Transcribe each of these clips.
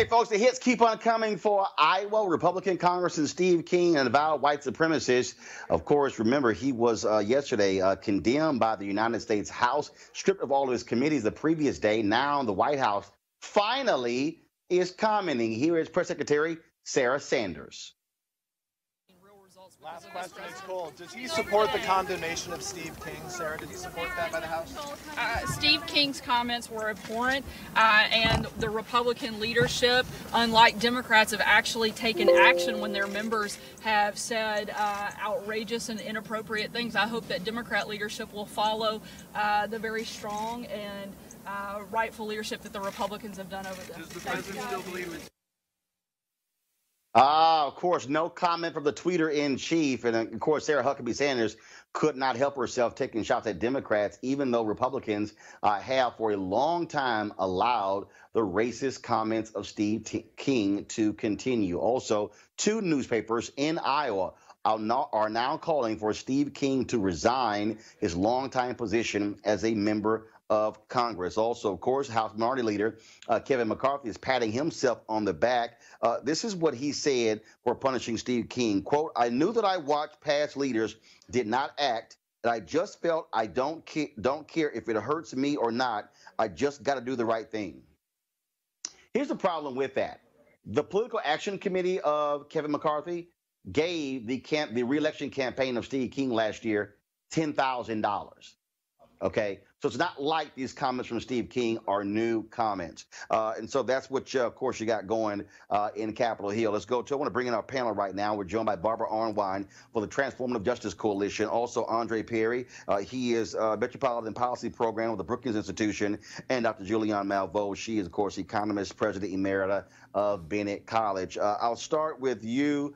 Okay, folks, the hits keep on coming for Iowa. Republican Congressman Steve King, an avowed white supremacist. Of course, remember, he was yesterday condemned by the United States House, stripped of all of his committees the previous day. Now the White House finally is commenting. Here is Press Secretary Sarah Sanders. Last question is cool. Does he support the condemnation of Steve King, Sarah? Did he support that by the House? Steve King's comments were abhorrent, and the Republican leadership, unlike Democrats, have actually taken action when their members have said outrageous and inappropriate things. I hope that Democrat leadership will follow the very strong and rightful leadership that the Republicans have done over them. Does the president still believe it? Of course, no comment from the tweeter-in-chief. And, of course, Sarah Huckabee Sanders could not help herself taking shots at Democrats, even though Republicans have for a long time allowed the racist comments of Steve King to continue. Also, two newspapers in Iowa are now calling for Steve King to resign his longtime position as a member of Congress. Also, of course, House Minority Leader Kevin McCarthy is patting himself on the back. This is what he said for punishing Steve King. Quote, "I knew that I watched past leaders did not act, and I just felt I don't care if it hurts me or not. I just got to do the right thing." Here's the problem with that. The Political Action Committee of Kevin McCarthy gave the re-election campaign of Steve King last year $10,000. Okay, so it's not like these comments from Steve King are new comments. And so that's what, of course, you got going in Capitol Hill. Let's go to, I want to bring in our panel right now. We're joined by Barbara Arnwine for the Transformative Justice Coalition. Also, Andre Perry. He is Metropolitan Policy Program with the Brookings Institution. And Dr. Julianne Malveaux. She is, of course, economist, president emerita of Bennett College. I'll start with you,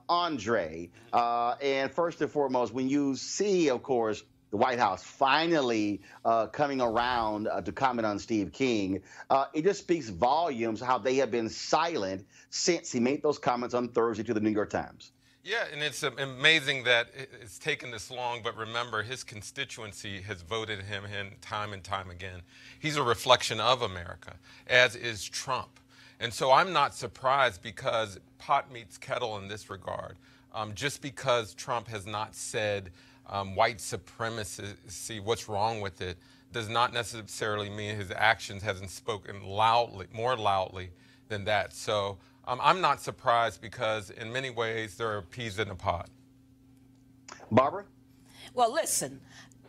Andre. And first and foremost, when you see, of course, the White House finally coming around to comment on Steve King, it just speaks volumes how they have been silent since he made those comments on Thursday to the New York Times. Yeah, and it's amazing that it's taken this long, but remember, his constituency has voted him in time and time again. He's a reflection of America, as is Trump. And so I'm not surprised because pot meets kettle in this regard. Just because Trump has not said white supremacy, what's wrong with it, does not necessarily mean his actions hasn't spoken more loudly than that. So I'm not surprised because in many ways there are peas in a pod. Barbara? Well, listen,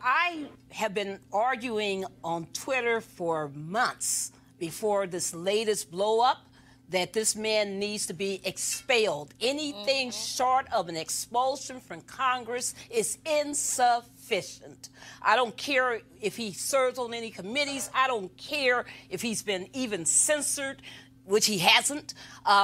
I have been arguing on Twitter for months before this latest blow up that this man needs to be expelled. Anything short of an expulsion from Congress is insufficient. I don't care if he serves on any committees. I don't care if he's been even censored, which he hasn't,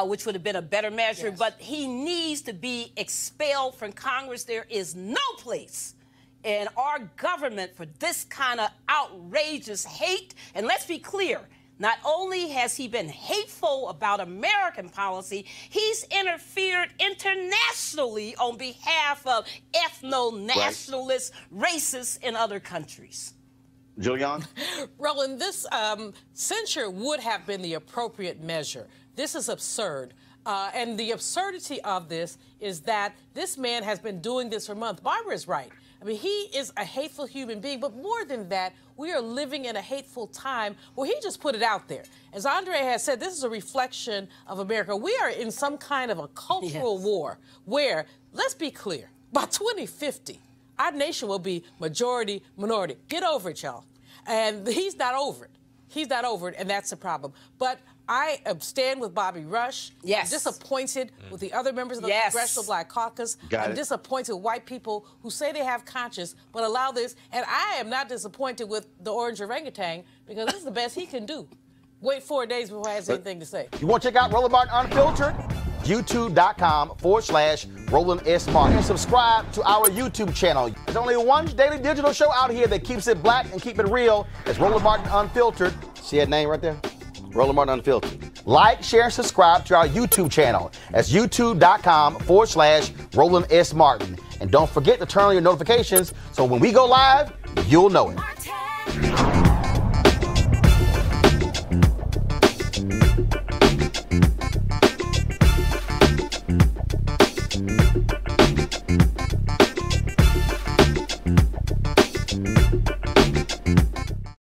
which would have been a better measure. Yes. But he needs to be expelled from Congress. There is no place in our government for this kind of outrageous hate. And let's be clear, not only has he been hateful about American policy, he's interfered internationally on behalf of ethno-nationalists, racists in other countries. Julianne? Roland, this censure would have been the appropriate measure. This is absurd. And the absurdity of this is that this man has been doing this for months. Barbara is right. I mean, he is a hateful human being, but more than that, we are living in a hateful time where he just put it out there. As Andre has said, this is a reflection of America. We are in some kind of a cultural war where, let's be clear, by 2050, our nation will be majority minority. Get over it, y'all. And he's not over it. He's not over it, and that's the problem. But I stand with Bobby Rush. Yes. I'm disappointed with the other members of the Congressional Black Caucus. I'm disappointed with white people who say they have conscience but allow this. And I am not disappointed with the orange orangutan because this is the best he can do. Wait 4 days before he has anything to say. You want to check out Roland Martin Unfiltered? YouTube.com/Roland S. Martin. And subscribe to our YouTube channel. There's only one daily digital show out here that keeps it black and keep it real. It's Roland Martin Unfiltered. See that name right there? Roland Martin Unfiltered. Like, share, and subscribe to our YouTube channel. That's youtube.com/Roland S. Martin. And don't forget to turn on your notifications so when we go live, you'll know it.